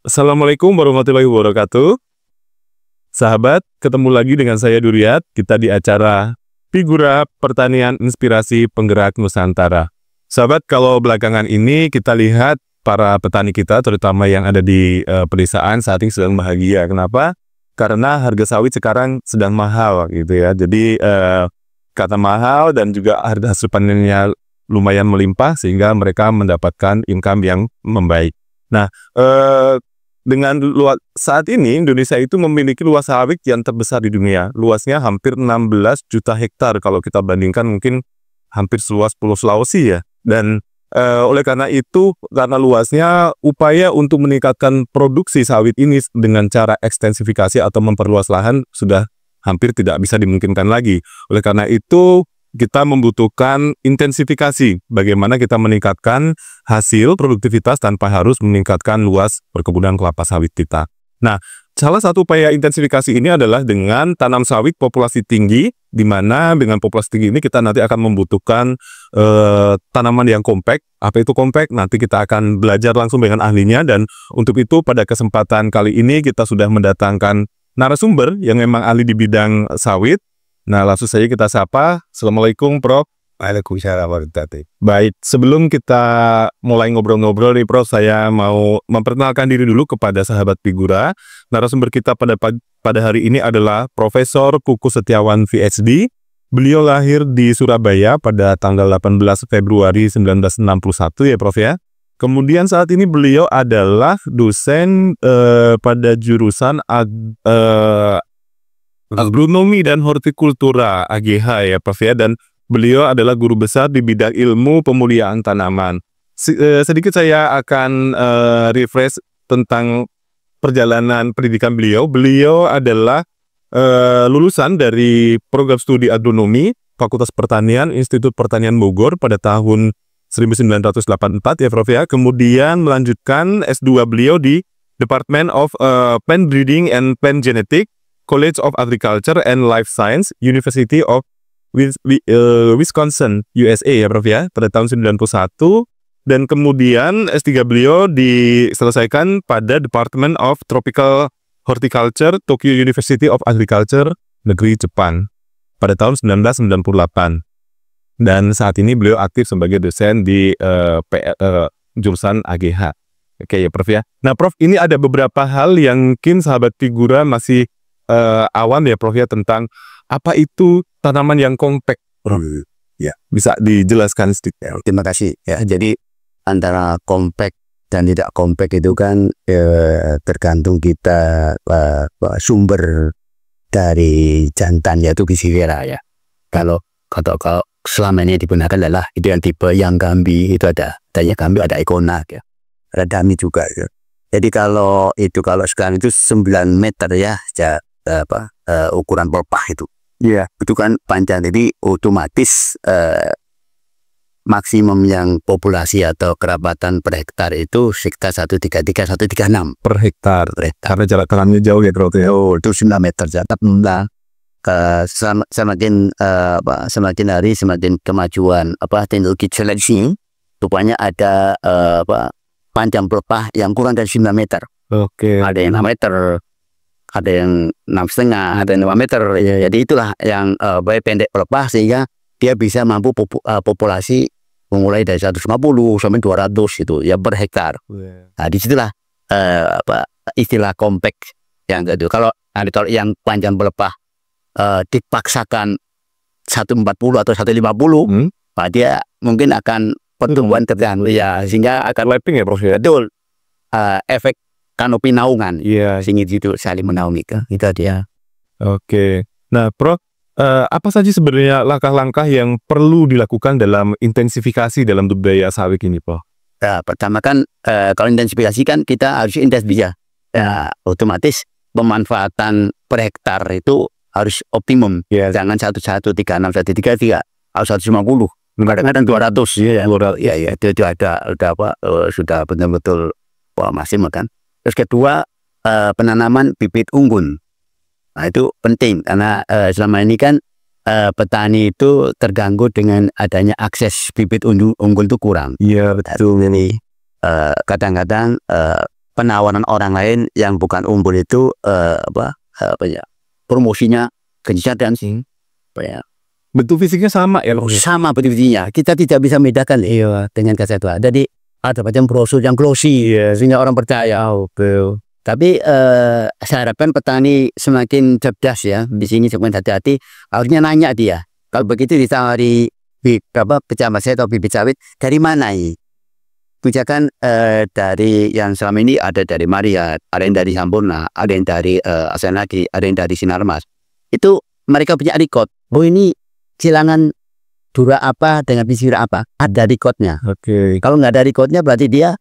Assalamualaikum warahmatullahi wabarakatuh. Sahabat, ketemu lagi dengan saya Duryat. Kita di acara Figura Pertanian Inspirasi Penggerak Nusantara. Sahabat, kalau belakangan ini kita lihat para petani kita, terutama yang ada di pedesaan saat ini sedang bahagia. Kenapa? Karena harga sawit sekarang sedang mahal gitu ya. Jadi karena mahal dan juga harga hasil panennya lumayan melimpah sehingga mereka mendapatkan income yang membaik. Nah, dengan saat ini Indonesia itu memiliki luas sawit yang terbesar di dunia. Luasnya hampir 16 juta hektar kalau kita bandingkan mungkin hampir seluas Pulau Sulawesi ya. Dan oleh karena itu, karena luasnya, upaya untuk meningkatkan produksi sawit ini dengan cara ekstensifikasi atau memperluas lahan sudah hampir tidak bisa dimungkinkan lagi. Oleh karena itu, kita membutuhkan intensifikasi, bagaimana kita meningkatkan hasil produktivitas tanpa harus meningkatkan luas perkebunan kelapa sawit kita. Nah, salah satu upaya intensifikasi ini adalah dengan tanam sawit populasi tinggi, di mana dengan populasi tinggi ini kita nanti akan membutuhkan tanaman yang kompak. Apa itu kompak? Nanti kita akan belajar langsung dengan ahlinya, dan untuk itu pada kesempatan kali ini kita sudah mendatangkan narasumber yang memang ahli di bidang sawit. Nah, langsung saja kita sapa. Assalamualaikum, Prof. Waalaikumsalam warahmatullahi wabarakatuh. Baik, sebelum kita mulai ngobrol-ngobrol nih, Prof, saya mau memperkenalkan diri dulu kepada sahabat Figura. Narasumber kita pada hari ini adalah Profesor Kuku Setiawan, PhD. Beliau lahir di Surabaya pada tanggal 18 Februari 1961 ya, Prof ya. Kemudian saat ini beliau adalah dosen pada jurusan Agronomi dan Hortikultura AGH ya, Prof ya, dan beliau adalah guru besar di bidang ilmu pemuliaan tanaman. Sedikit saya akan refresh tentang perjalanan pendidikan beliau. Beliau adalah lulusan dari program studi agronomi Fakultas Pertanian Institut Pertanian Bogor pada tahun 1984 ya, Prof ya. Kemudian melanjutkan S2 beliau di Department of Plant Breeding and Plant Genetics, College of Agriculture and Life Science, University of Wisconsin, USA ya, Prof ya, pada tahun 91. Dan kemudian S3 beliau diselesaikan pada Department of Tropical Horticulture, Tokyo University of Agriculture, negeri Jepang, pada tahun 1998. Dan saat ini beliau aktif sebagai dosen di jurusan AGH. Oke ya, Prof ya. Nah, Prof, ini ada beberapa hal yang mungkin sahabat Figura masih awam ya, Prof ya, tentang apa itu tanaman yang kompak, Prof. Ya, bisa dijelaskan sedikit. terima kasih ya. Jadi antara kompak dan tidak kompak itu kan tergantung kita sumber dari jantan, yaitu Gizifera ya. Kalau selama ini digunakan adalah itu yang tipe yang gambi, itu ada yang gambi, ada Icona ya. Ada dami juga ya. Jadi kalau sekarang itu 9 meter ya, ukuran pelepah itu. Iya. Itu kan panjang, jadi otomatis maksimum yang populasi atau kerabatan per hektar itu sekitar 133-136 Per hektar. Karena jarak tanamnya jauh ya, Prof ya. Oh, itu 9 meter jatah. Semakin hari semakin kemajuan teknologi seleksi, rupanya ada panjang pelepah yang kurang dari 9 meter. Oke. Ada yang 6 meter, ada yang 6,5, ada yang 5 meter ya. Jadi itulah yang pendek pelepah, sehingga dia bisa mampu populasi mulai dari 150 sampai 200 itu ya per hektar. Nah, disitulah istilah kompak yang itu. Kalau yang panjang pelepah dipaksakan 140 atau 150, nah dia mungkin akan pertumbuhan terganggu ya, sehingga akan Lapping ya, Prof ya. betul efek kanopi naungan, iya, sehingga itu saling menaungi itu dia. Oke. Nah, Prof, apa saja sebenarnya langkah-langkah yang perlu dilakukan dalam intensifikasi dalam budidaya sawit ini, Prof? Nah, pertama kan kalau intensifikasi kan kita harus intens bisa. Ya, otomatis pemanfaatan per hektar itu harus optimum. Yeah. Jangan 1136, 133, harus 150. Kadang-kadang 200 ya. Ya, itu ada sudah betul-betul maksimal kan. Terus kedua, penanaman bibit unggul. Nah, itu penting karena selama ini kan petani itu terganggu dengan adanya akses bibit unggul itu kurang. Iya, betul. Ini kadang-kadang penawaran orang lain yang bukan unggul itu promosinya kencang dan Bentuk fisiknya sama ya, Prof? sama bentuknya. Kita tidak bisa membedakan dengan kaset tua. Jadi ada macam brosur yang glossy sehingga orang percaya. Tapi saya harapkan petani semakin cerdas ya. Di sini semakin hati-hati. Harusnya nanya dia. Kalau begitu ditawari kecambah saya atau bibit sawit dari mana ini? Misalkan dari yang selama ini ada dari Maria, ada yang dari Sampurna, ada yang dari Asenagi, ada yang dari Sinarmas. Itu mereka punya record. Oh ini silangan dura apa dengan pisir apa, ada rekodnya. Kalau nggak ada rekodnya berarti dia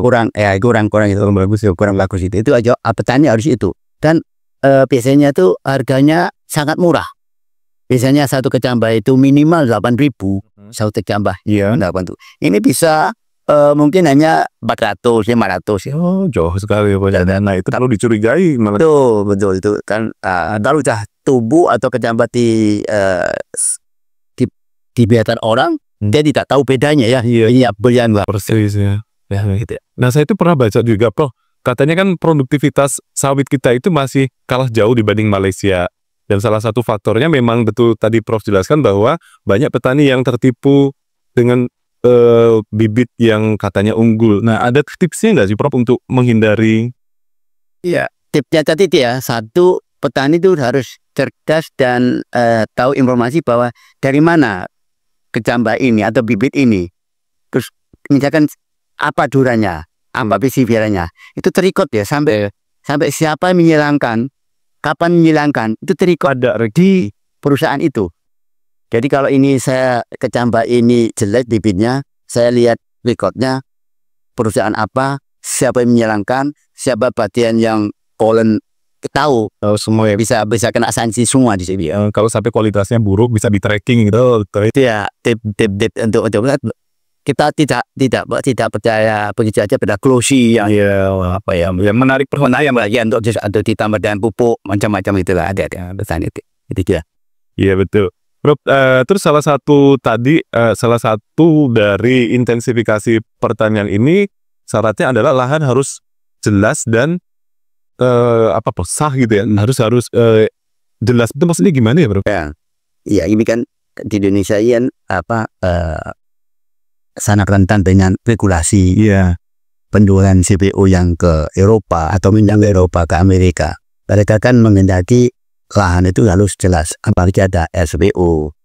kurang itu kurang bagus itu aja. Petani harus itu. Dan biasanya tuh harganya sangat murah. Biasanya satu kecambah itu minimal 8.000 satu kecambah. Iya. Ini bisa mungkin hanya 400, 500. Oh, jauh sekali ya. Nah, itu perlu dicurigai. Betul itu kan kalau sudah tumbuh atau kecambah di biatan orang, dia tidak tahu bedanya ya. Ini belian persis ya. Gitu. Nah, saya itu pernah baca juga, Prof. Katanya kan produktivitas sawit kita itu masih kalah jauh dibanding Malaysia. Dan salah satu faktornya memang betul tadi Prof jelaskan bahwa banyak petani yang tertipu dengan bibit yang katanya unggul. Nah, ada tipsnya nggak sih, Prof, untuk menghindari? Iya, tipsnya tadi ya, satu, petani itu harus cerdas dan tahu informasi bahwa dari mana kecambah ini atau bibit ini. Terus misalkan apa duranya, apa pesivirannya, itu terikut ya sampai siapa menyilangkan, kapan menyilangkan, itu terikut ada di perusahaan itu. Jadi kalau ini saya kecambah ini jelek bibitnya, saya lihat recordnya perusahaan apa, siapa yang menyilangkan, siapa bagian yang polen tahu, semua ya. bisa kena sanksi semua di sini. Kalau sampai kualitasnya buruk bisa di tracking gitu. Itu ya tip untuk kita tidak percaya begitu aja pada glossy yang menarik perhatian bagian untuk ditambah dengan pupuk macam-macam itulah ada itu dia. Iya betul. Prof, terus salah satu dari intensifikasi pertanian ini syaratnya adalah lahan harus jelas dan sah gitu ya. Harus jelas. Itu maksudnya gimana ya, Bro? Ya ini kan di Indonesia ini sangat rentan dengan regulasi penjualan CPO yang ke Eropa atau yang ke Eropa ke Amerika. Mereka kan menghendaki lahan itu harus jelas, apalagi ada SPO,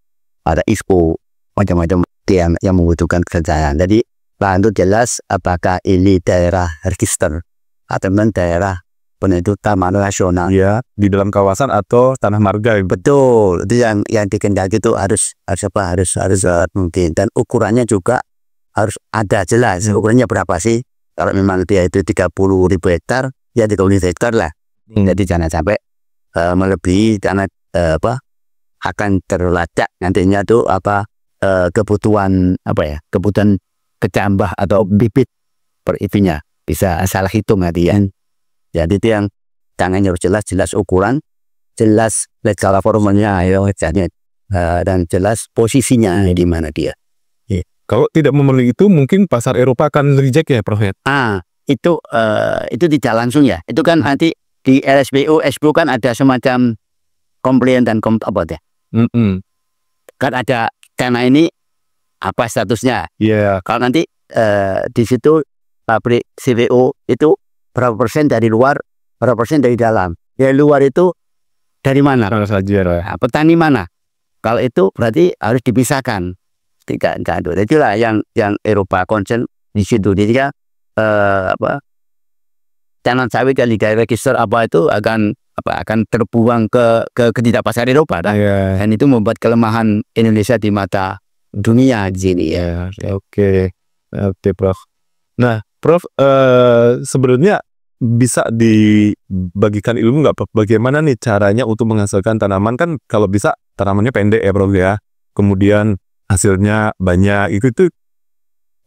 ada ISPO, macam-macam yang membutuhkan kerjaan. Jadi lahan itu jelas apakah ini daerah register atau daerah penentu taman nasional di dalam kawasan atau tanah marga. Betul, itu yang dikehendaki itu harus mungkin, dan ukurannya juga harus ada jelas. Ukurannya berapa sih? Kalau memang dia itu 30.000 hektar, ya 30.000 hektar lah. Jadi jangan sampai melebihi karena akan terlacak nantinya tuh kebutuhan kecambah atau bibit per itinya bisa salah hitung nanti ya. Jadi itu yang tangannya harus jelas ukuran, jelas legal formanya dan jelas posisinya di mana dia. Kalau tidak memenuhi itu mungkin pasar Eropa akan reject ya, Prof. Itu tidak langsung ya. Itu kan nanti di LSPO, SPO kan ada semacam komplain dan kan ada karena ini apa statusnya. Kalau nanti di situ pabrik CPO itu berapa persen dari luar, berapa persen dari dalam. Dari luar itu dari mana? Petani mana? Kalau itu berarti harus dipisahkan. Itulah yang Eropa concern di situ. Jadi tanah sawit yang di register itu akan terbuang ke tidak pasar Eropa dan itu membuat kelemahan Indonesia di mata dunia di sini ya. Oke, Prof. Nah, Prof, sebenarnya bisa dibagikan ilmu nggak, Prof? Bagaimana nih caranya untuk menghasilkan tanaman? Kan kalau bisa tanamannya pendek ya, Prof ya. Kemudian hasilnya banyak. Itu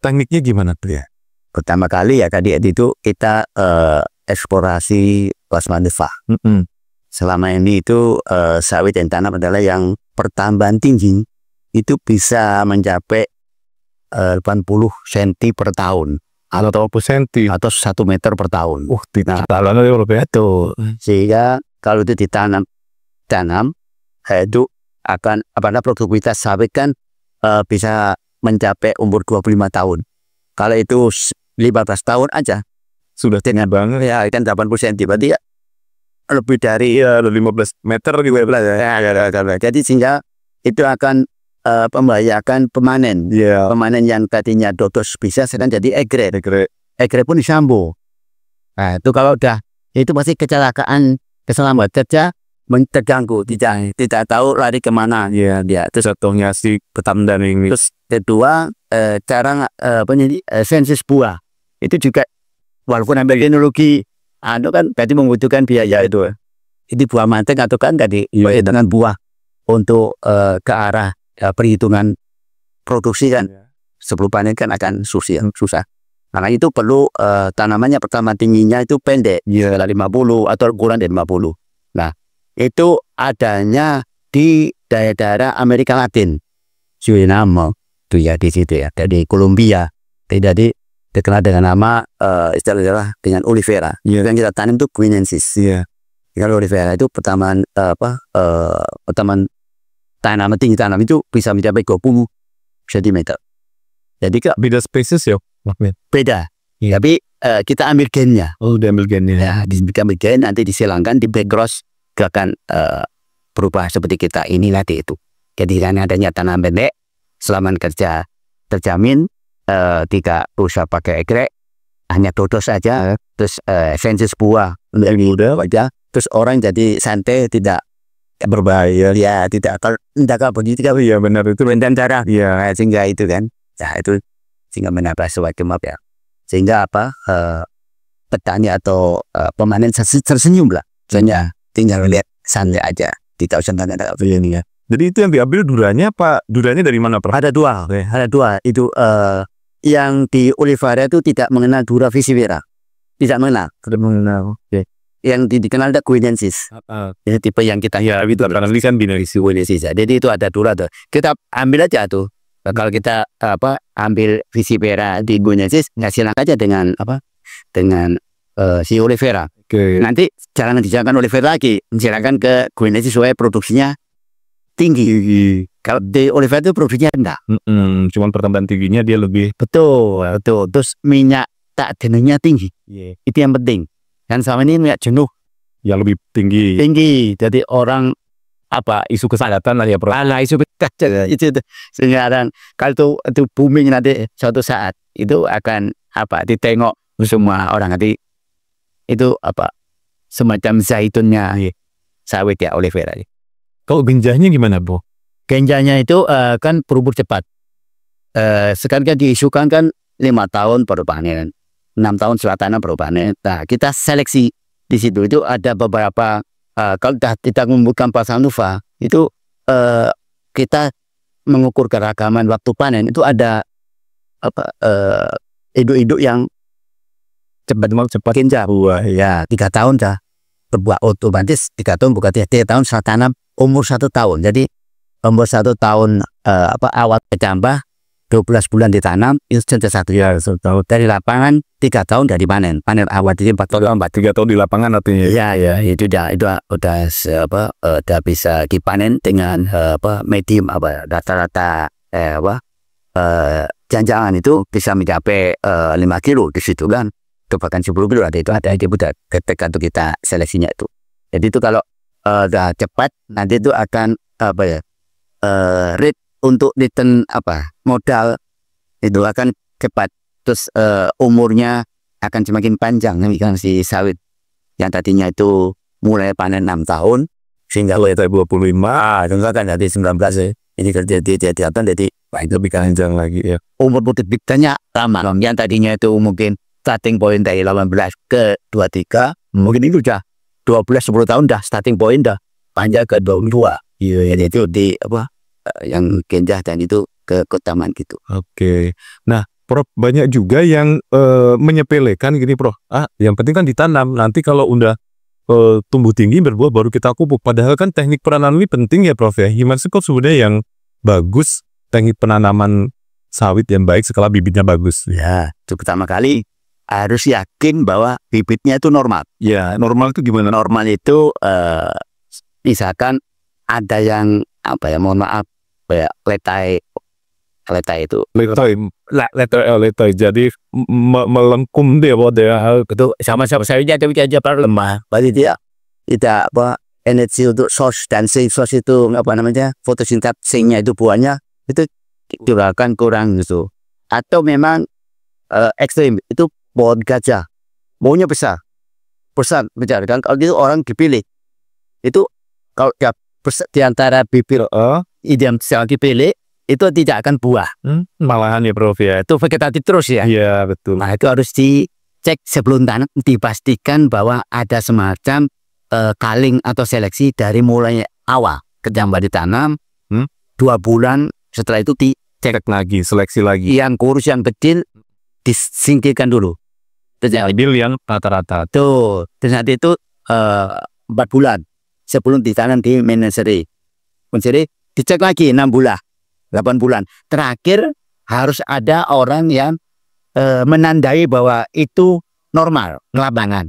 tekniknya gimana tuh ya? Pertama kali ya tadi itu kita eksplorasi plasmanefa. Selama ini itu sawit dan tanam adalah yang pertambahan tinggi itu bisa mencapai 80 cm per tahun. Atau senti. atau 1 meter per tahun. Tidak tahan ya Prof ya. Tuh, sehingga kalau itu ditanam itu akan produktivitas sawit kan bisa mencapai umur 25 tahun. Kalau itu 15 tahun aja Sudah tinggi banget. ya kan 80 cm, berarti ya lebih dari Iya, 15 meter gitu ya. jadi sehingga itu akan membahayakan pemanen. Iya. Pemanen yang tadinya dodos bisa sekarang jadi egret. Egret pun disambu. Nah, itu kalau udah itu pasti kecelakaan, keselamatan kerja terganggu, tidak tahu lari kemana. Iya, Ya, terus jatuhnya si ketandan ini. terus kedua cara sensus buah itu juga walaupun ambil teknologi kan berarti membutuhkan biaya itu. Itu buah mantek atau kan tadi dengan buah untuk ke arah perhitungan produksi kan sebelum panen kan akan susah. Karena itu perlu tanamannya pertama tingginya itu pendek, 50 atau kurang dari 50. Nah, itu adanya di daerah Amerika Latin, Suriname, itu ya di situ ya, dari Kolombia. Jadi dikenal dengan nama istilah dengan olivera. Yang kita tanam itu guinensis. Kalau olivera itu pertama tanaman tinggi tanam itu bisa mencapai 20 cm. Jadi beda spesies ya. Beda. Tapi kita ambil gennya. Udah ambil gennya. Ya, ambil gen nanti disilangkan di backcross akan berubah seperti kita ini nanti itu. Jadi kan adanya tanam pendek, selama kerja terjamin, tidak usah pakai egrek, hanya dodos saja, terus sensus buah mudah aja, terus orang jadi santai, tidak berbahaya, ya tidak akan begitu. Iya benar itu. Dan darah, ya sehingga itu kan, ya itu sehingga menambah suatu ya. Sehingga petani atau pemanen tersenyum lah. Soalnya tinggal lihat santai aja, tidak usah tanda ini ya. Jadi itu yang diambil duranya apa? Duranya dari mana, Prof? Ada dua. Itu yang di olivera itu tidak mengenal dura viscifera. Tidak mengenal. Yang dikenal ada guinensis. Ini tipe yang kita itu karena lisan binaris. Jadi itu ada dura tuh. Kita ambil aja tuh. Kalau kita ambil viscifera di guinensis, silakan aja dengan si olivera. Nanti jangan dijalankan olivera lagi, silakan ke guinensis supaya produksinya tinggi. Kalau di olivera itu produksinya rendah. Cuman pertambahan tingginya dia lebih. Betul. Terus minyak tak jenuhnya tinggi. Itu yang penting. Dan selama ini minyak jenuh yang lebih tinggi. Jadi orang isu kesehatan lah ya, Prof. Isu kesehatan itu sehingga kalau itu booming nanti suatu saat itu akan ditengok semua orang nanti itu semacam zaitunnya sawit ya olivera. Kalau genjanya gimana, Bro? Genjanya itu kan berumur cepat. Sekarang kan diisukan kan 5 tahun baru panen, 6 tahun setelah tanam baru panen. Nah, kita seleksi di situ itu ada beberapa. Kalau kita mengumpulkan Pasanuva itu kita mengukur keragaman waktu panen itu ada induk-induk yang cepat genja. Ya 3 tahun dah berbuah otomatis 3 tahun bukan 3 tahun setelah tanam umur 1 tahun. Jadi umur 1 tahun awal bertambah 12 bulan ditanam itu sudah 1 tahun dari lapangan 3 tahun dari panen awal jadi 4 tahun 3 tahun di lapangan artinya. Ya itu udah bisa dipanen dengan medium rata-rata jangan itu bisa mencapai 5 kilo di situ kan. Itu bahkan 10 kilo itu ada ketika untuk kita seleksinya itu. Jadi itu kalau udah cepat nanti itu akan rate untuk return modal itu akan cepat, terus umurnya akan semakin panjang kan si sawit yang tadinya itu mulai panen 6 tahun sehingga mulai 25 itu kan jadi 19 ya. Ini kerja jadi lebih panjang lagi ya. Umur produktifnya lama. Yang tadinya itu mungkin starting point dari 18 ke 23, mungkin itu udah 10 tahun dah starting point dah panjang ke 22. Jadi itu di yang genjah dan itu ke keutamaan gitu. Oke. Nah, Prof, banyak juga yang menyepelekan gini, Prof. Yang penting kan ditanam. Nanti kalau udah tumbuh tinggi berbuah baru kita pupuk. Padahal kan teknik penanaman ini penting ya, Prof ya. Gimana sih kok sebenarnya yang bagus teknik penanaman sawit yang baik setelah bibitnya bagus? Ya, itu pertama kali harus yakin bahwa bibitnya itu normal. Ya, normal itu gimana? Normal itu misalkan ada yang apa ya, mohon maaf, kayak letai itu. Letoy. Jadi melengkung dia, Itu sama sawitnya itu aja lemah. Berarti dia tidak apa, energi untuk sos dan sos itu apa namanya, fotosintesisnya itu buahnya itu akan kurang gitu. Atau memang ekstrim itu pohon gajah, baunya besar kan. Kalau itu orang dipilih itu, kalau di antara bibir yang dipilih itu tidak akan buah. Malahan ya Prof ya. Itu vegetatif terus ya. Iya betul. Nah itu harus dicek sebelum tanam, dipastikan bahwa ada semacam kaling atau seleksi dari mulai awal ketika ditanam. 2 bulan setelah itu dicek lagi, seleksi lagi. Yang kurus yang kecil disingkirkan dulu. Ambil yang rata-rata. Tuh, terus nanti itu 4 bulan sebelum ditanam di nursery. Dicek lagi 6 bulan, 8 bulan. Terakhir harus ada orang yang menandai bahwa itu normal, lapangan.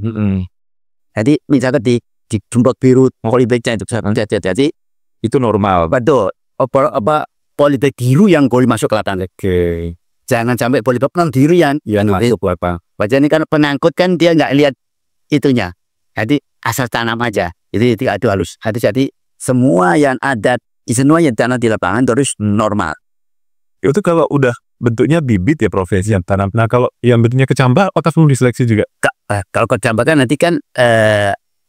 Jadi misalkan di jumbo biru polybagnya itu jadi itu normal. Betul. Apa polybag biru yang boleh masuk ke lapangan. Jangan sampai polybag non biru yang masuk apa. Baca ini kan penangkut kan dia nggak lihat itunya. Jadi asal tanam aja. Itu halus. Jadi semua yang ada, semua yang tanam di lapangan terus normal. Itu kalau udah bentuknya bibit ya profesi yang tanam. Nah kalau yang bentuknya kecambah, apakah perlu diseleksi juga? Kalau kecambah kan nanti kan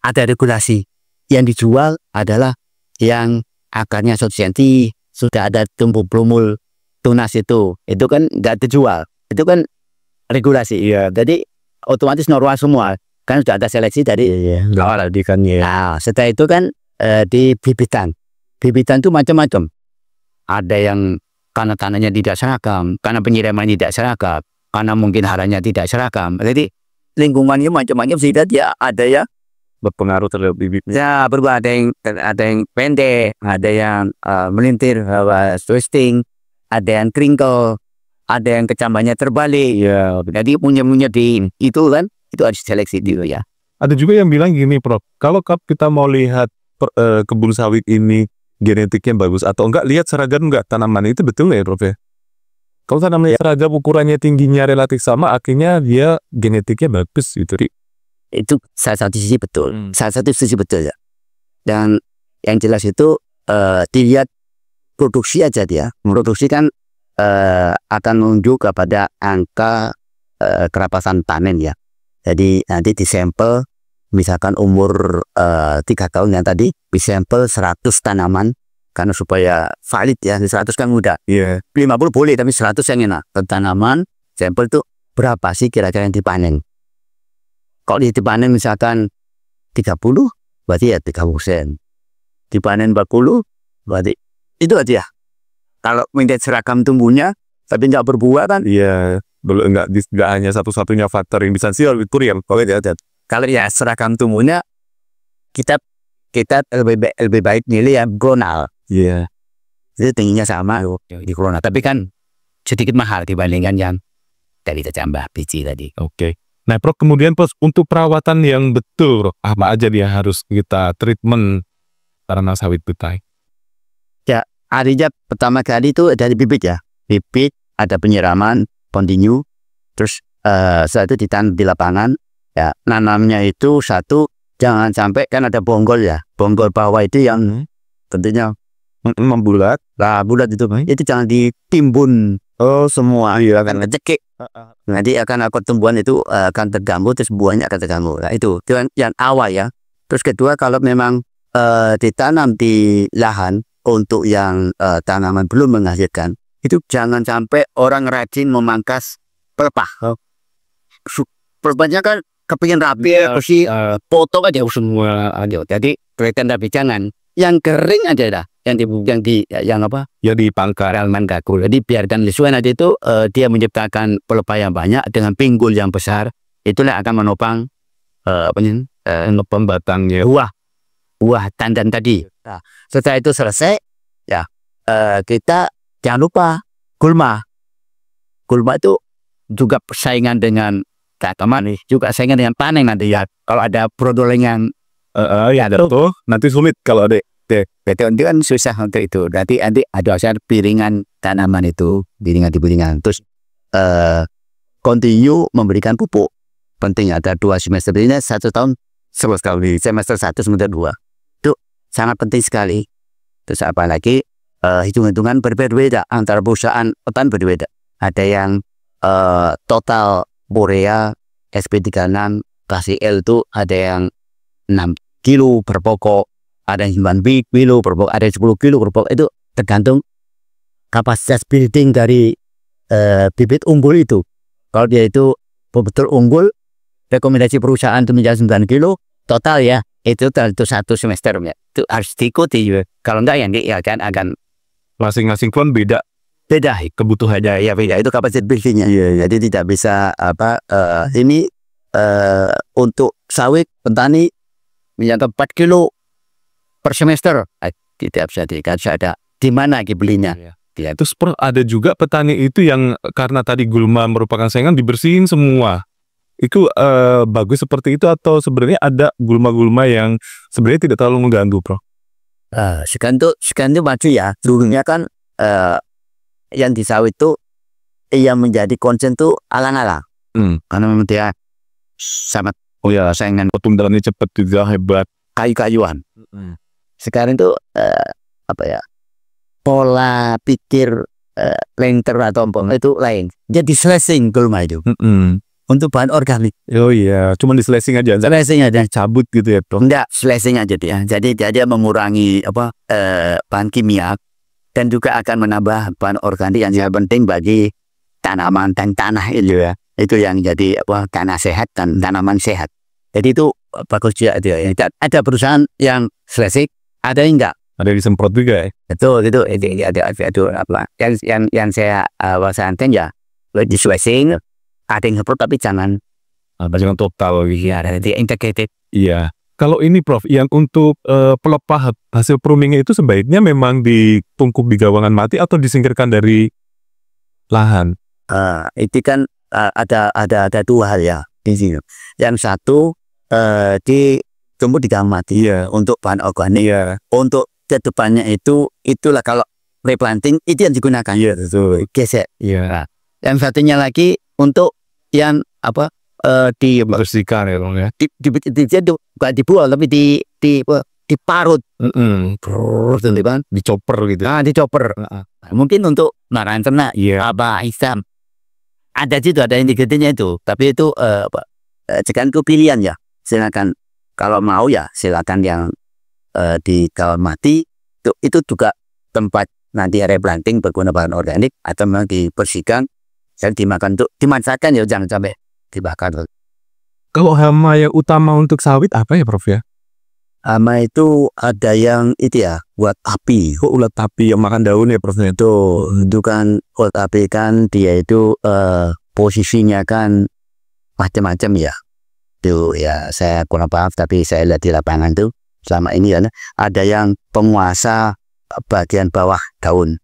ada regulasi. Yang dijual adalah yang akarnya 1 cm, sudah ada tumbuh brumul tunas itu kan nggak dijual. Itu kan regulasi. Iya. Jadi otomatis normal semua. Kan sudah ada seleksi dari awal tadi kan ya. Nah, setelah itu kan di bibitan. Bibitan itu macam-macam. Ada yang karena tanahnya tidak seragam, karena penyiramannya tidak seragam, karena mungkin haranya tidak seragam. Jadi lingkungannya macam-macam sehingga dia ada ya berpengaruh terhadap bibitnya. Ya, berubah. Ada yang pendek, ada yang melintir, twisting, ada yang crinkle, ada yang kecambahnya terbalik. Ya. Jadi punya di itu kan, itu harus seleksi dulu ya. Ada juga yang bilang gini Prof, kalau kita mau lihat kebun sawit ini genetiknya bagus atau enggak, lihat seragam enggak tanaman, itu betul ya Prof ya? Kalau tanamannya seragam, ukurannya tingginya relatif sama, akhirnya dia genetiknya bagus gitu. Itu salah satu sisi betul. Salah satu sisi betul ya. Dan yang jelas itu dilihat produksi aja dia. Produksi kan akan menunjuk kepada angka kerapasan panen ya. Jadi nanti disampel, misalkan umur 3 tahun yang tadi, disampel 100 tanaman, karena supaya valid ya, 100 kan mudah. 50 boleh, tapi 100 yang enak. Tanaman, sampel itu berapa sih kira-kira yang dipanen. Kalau dipanen misalkan 30, berarti ya 30%. Dipanen 40, berarti itu aja. Kalau minta seragam tumbuhnya, tapi nggak berbuah kan? Iya. Nggak hanya satu-satunya faktor yang bisa sial itu yang kalau ya seragam tumbuhnya kita lebih baik nilai yang klonal. Iya. Itu tingginya sama di klonal, tapi kan sedikit mahal dibandingkan yang dari kecambah biji tadi. Oke. Nah Prof, kemudian untuk perawatan yang betul, apa aja dia harus kita treatment tanaman sawit betai? Ya, artinya pertama kali itu dari bibit ya. Bibit, ada penyiraman continue, terus setelah itu ditanam di lapangan ya. Nanamnya itu satu, jangan sampai kan ada bonggol ya, bonggol bawah itu yang tentunya membulat. Nah bulat itu jangan ditimbun semua ya, akan ngecekik. Nanti akan tumbuhan itu akan terganggu, terus buahnya akan terganggu. Nah itu yang awal ya. Terus kedua, kalau memang ditanam di lahan untuk yang tanaman belum menghasilkan, itu jangan sampai orang rajin memangkas pelepah. Pelepahnya kan kepingin rapi, bersih, potong aja semua. Jadi kelihatan rapi, jangan. Yang kering aja dah, yang apa? Ya dipangkas. Jadi biarkan lesuan aja itu, dia menciptakan pelepah yang banyak dengan pinggul yang besar. Itulah akan menopang menopang batangnya. Buah tandan tadi. Nah, setelah itu selesai, ya kita jangan lupa gulma. gulma itu juga persaingan dengan tanaman, juga saingan dengan panen nanti ya. Kalau ada brodolengan, Ya ada tuh, nanti sulit kalau ada. betul itu kan susah untuk itu. Nanti ada piringan tanaman itu, piringan di piringan. Terus continue memberikan pupuk. Penting ada 2 semester ini 1 tahun sekali, semester 1 semester 2 itu sangat penting sekali. Terus apalagi hitung-hitungan berbeda antara perusahaan petani berbeda. Ada yang total Borea SP36 kasih L itu ada yang 6 kilo per pokok, ada yang 9 kilo per pokok, ada yang 10 kilo per pokok. Itu tergantung kapasitas building dari bibit unggul itu. Kalau dia itu betul unggul, rekomendasi perusahaan itu menjadi 9 kilo total ya, itu 1 semester ya. Itu harus diikuti ya. Kalau enggak ya akan Masing-masing pun beda kebutuhannya ya, beda itu kapasitas buildingnya. Jadi tidak bisa ini untuk sawit petani mencatat 4 kilo per semester, tidak bisa ada di mana belinya. Ya. Terus ada juga petani itu yang karena tadi gulma merupakan saingan dibersihin semua. Itu bagus seperti itu atau sebenarnya ada gulma-gulma yang sebenarnya tidak terlalu mengganggu, Prof? Sekarang itu maju ya. Dulunya kan yang di sawit itu yang menjadi konsen tuh alang-alang. Karena memang dia sangat saingan, pertumbuhannya cepat juga hebat, kayu-kayuan. Sekarang itu pola pikir lengter atau itu lain. Jadi slashing gulma itu. Untuk bahan organik. Oh iya, cuma di slashing aja. Slashing aja, cabut gitu ya, Prof? Enggak, slashing aja dia. Jadi dia mengurangi bahan kimia dan juga akan menambah bahan organik yang sangat penting bagi tanaman dan tanah itu ya. Itu yang jadi tanah sehat dan tanaman sehat. Jadi itu bagus juga itu ya. Ada perusahaan yang slashing, ada yang enggak. Ada yang disemprot juga ya. Betul, itu ada yang saya wasankan ya di slashing. Ada yang semprot tapi jangan total gitu. Ya, nanti integrated. Iya. Kalau ini Prof, yang untuk pelepah hasil pruning itu sebaiknya memang ditungkup di gawangan mati atau disingkirkan dari lahan? Itu kan ada 2 hal ya di sini. Yang satu ditumpuk di gawangan mati untuk bahan organik. Untuk kedepannya itulah kalau replanting itu yang digunakan. Iya, betul. Gesek. Nah, yang satunya lagi untuk yang dibersihkan ya, Bang ya. Bukan dibuang tapi diparut. Dicoper gitu. Dicoper. Mungkin untuk marahan ternak, hitam. Ada integrasinya itu. Tapi itu sekarang itu pilihan ya. Silakan kalau mau ya silakan yang di kawan mati itu juga tempat nanti replanting berguna bahan organik atau memang dibersihkan dan dimanfaatkan ya, jangan sampai dibakar. Kalau hama yang utama untuk sawit apa ya, Prof ya? Hama itu ada yang itu ya, buat api. Ulat api yang makan daun ya, Prof? Itu kan ulat api kan dia itu posisinya kan macam-macam ya. Itu ya saya kurang paham, tapi saya lihat di lapangan tuh selama ini ya, ada yang penguasa bagian bawah daun,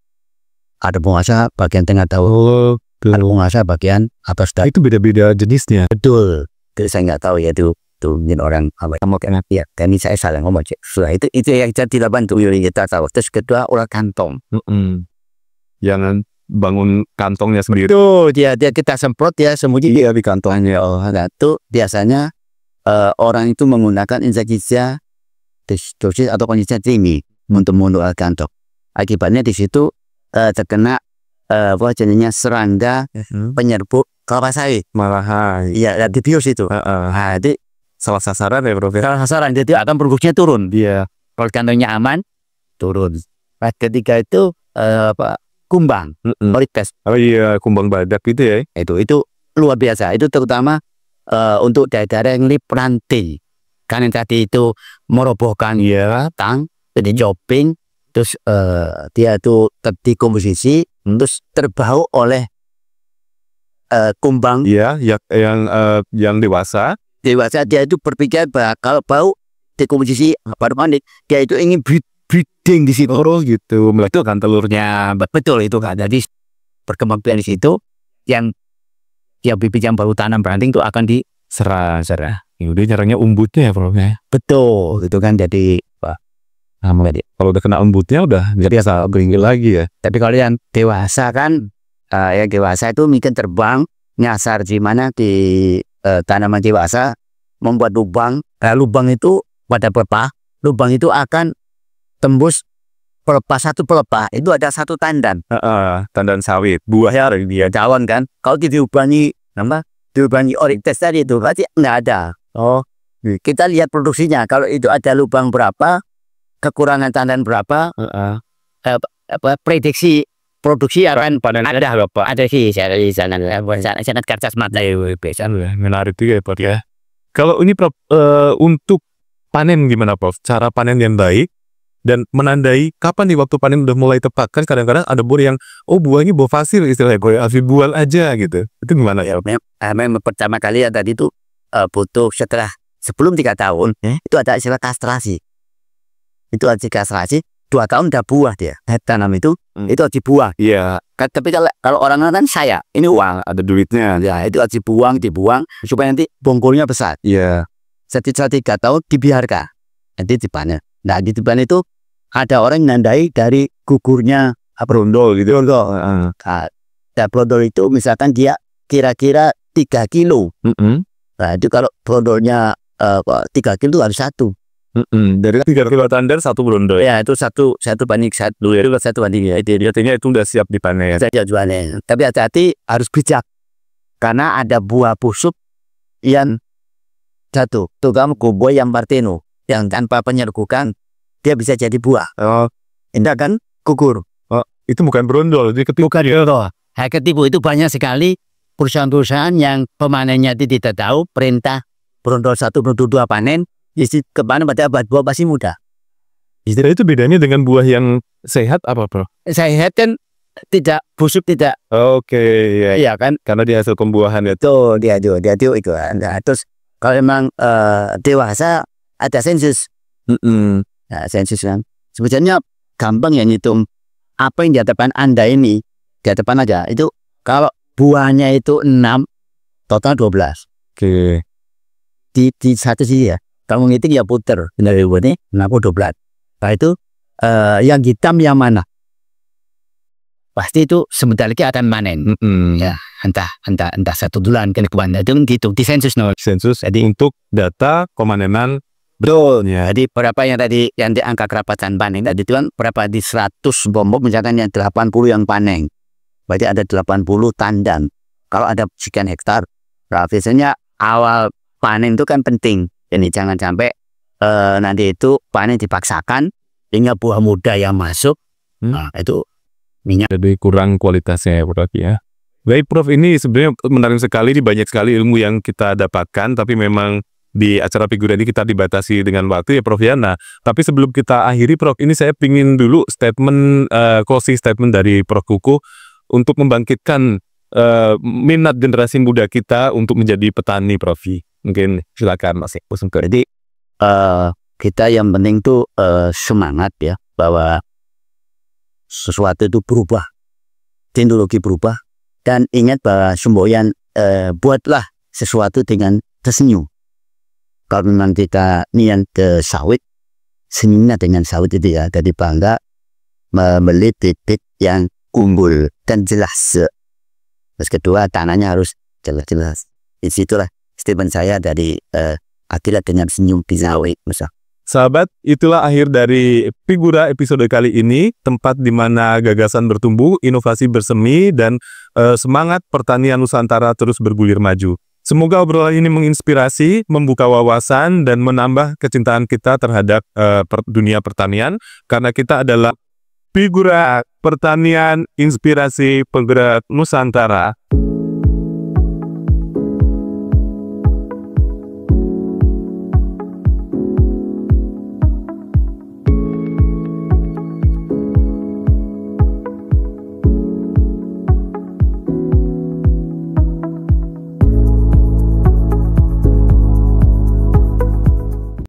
ada penguasa bagian tengah daun. Ada penguasa bagian atas daun. Itu beda-beda jenisnya. Betul. Itu saya nggak tahu ya itu mungkin orang kamu kena ya. Dan ini saya salah ngomong cek. Sudah itu yang kita tidak bantu kita tahu. Terus kedua ulat kantong. Jangan bangun kantongnya sendiri. Itu dia kita semprot ya sembunyi di kantongnya. Nah, itu biasanya orang itu menggunakan insektisida dosis atau kondisi tinggi untuk membunuh kantong. Akibatnya di situ terkena jenisnya serangga penyerbuk kelapa sawit. Malahan. Iya, dibius itu. Jadi salah sasaran ya, Prof. Salah sasaran, jadi akan produksinya turun. Dia kalau kantongnya aman, turun. Ketika itu kumbang, kualitas. Oh iya, kumbang badak gitu ya. Itu luar biasa. Itu terutama untuk daerah yang replanting. Kan yang tadi itu merobohkan tang, jadi chopping, terus dia itu terdekomposisi, terus terbau oleh kumbang. Iya, yang dewasa. Dewasa dia itu berpikir bahwa kalau bau dekomposisi organik, dia itu ingin breeding di situ. Oh gitu, meletakkan telurnya. Betul itu kan. Jadi berkembang biak di situ. bibit yang baru tanam ranting itu akan serah. Ini udah nyerangnya umbutnya ya Prof ya. betul itu kan jadi Kalau udah kena umbutnya udah biasa beringil lagi ya. tapi kalau yang dewasa kan yang dewasa itu mungkin terbang nyasar di mana di tanaman dewasa membuat lubang. Lubang itu pada pelepah, lubang itu akan tembus satu pelepah itu ada satu tandan. Tandan sawit, buahnya ada dia. Daun kan. Kalau diubangi orites tadi itu pasti nggak ada. Kita lihat produksinya. Kalau itu ada lubang berapa, kekurangan tandan berapa, prediksi produksi akan ada berapa? Ada sih di sana kertas mata biasa. Menarik juga ya Prof ya. Kalau ini Prof, untuk panen gimana Prof? Cara panen yang baik dan menandai kapan nih waktu panen udah mulai tepat. Kan kadang-kadang ada buah yang buahnya buah fasil istilahnya, gue hasil buah aja gitu. Itu gimana ya? Memang pertama kali ya tadi itu butuh sebelum 3 tahun itu ada istilah kastrasi. Itu ada kastrasi 2 tahun udah buah dia. Tanam itu harus dibuang. Iya. Tapi kalau orang kan saya ini uang Ada duitnya. ya itu harus dibuang supaya nanti bongkolnya besar. Iya. Setelah 3 tahun dibiarkan nanti dipanen. Nah di depan itu ada orang yang nandai dari gugurnya Brondol gitu. brondol. Nah, brondol itu misalkan dia kira-kira 3 kilo. Nah itu kalau brondolnya 3 kilo harus 1. Dari 3 kilo tandan 1 brondol. Ya itu 1 banding 1 ya. Itu 1 banding ya. Artinya itu udah siap dipanen. Saya jualnya. Tapi hati-hati harus bijak. Karena ada buah busuk yang jatuh. Itu kamu goboy yang Martino. Yang tanpa penyerbukan dia bisa jadi buah. Indah kan gugur. Itu bukan brondol. Itu Bukan brondol. Ketipu itu banyak sekali perusahaan-perusahaan yang pemanennya itu tidak tahu perintah brondol 1, brondol 2 panen. Isi kepanen pada buah masih muda. Istilah itu bedanya dengan buah yang sehat apa Bro? Sehat kan tidak busuk tidak. Oke, ya. Iya kan? Karena dia hasil pembuahan ya. Tuh dia itu. Nah, terus kalau memang dewasa ada sensus. Nah, sensus kan. Sebenarnya gampang ya ngitung apa yang di hadapan Anda ini di hadapan aja. Itu kalau buahnya itu 6 total 12. Oke. Di satu sisi ya. Kamu ngitung ya puter. Dari buahnya 12. Nah itu yang hitam yang mana? Pasti itu sebentar lagi akan panen. Ya, entah 1 bulan ke depan. Itu gitu di sensus Sensus jadi untuk data pemanenan. Betul. Ya. Jadi berapa yang tadi yang di angka kerapatan panen tadi itu kan berapa di 100 bombom misalkan yang 80 yang panen. Berarti ada 80 tandan. Kalau ada sekian hektar, nah, biasanya awal panen itu kan penting. Jadi jangan sampai nanti itu panen dipaksakan sehingga buah muda yang masuk nah, itu minyak. Jadi kurang kualitasnya ya Prof ya. Baik Prof, ini sebenarnya menarik sekali, banyak sekali ilmu yang kita dapatkan, tapi memang di acara Figura ini kita dibatasi dengan waktu ya Prof ya. Nah, tapi sebelum kita akhiri Prof, ini saya pingin dulu closing statement dari Prof Kuku untuk membangkitkan minat generasi muda kita untuk menjadi petani Prof. Mungkin silakan Mas. Jadi kita yang penting tuh semangat ya bahwa sesuatu itu berubah, teknologi berubah, dan ingat bahwa semboyan buatlah sesuatu dengan tersenyum. Kalau memang kita niat ke sawit, senyumnya dengan sawit itu ya, jadi bangga membeli bibit yang unggul dan jelas. Terus kedua tanahnya harus jelas-jelas. Di situlah statement saya dari Akila dengan senyum di sawit. Sahabat, itulah akhir dari Figura episode kali ini, tempat di mana gagasan bertumbuh, inovasi bersemi, dan semangat pertanian Nusantara terus bergulir maju. Semoga obrolan ini menginspirasi, membuka wawasan, dan menambah kecintaan kita terhadap dunia pertanian, karena kita adalah Figura Pertanian Inspirasi Penggerak Nusantara.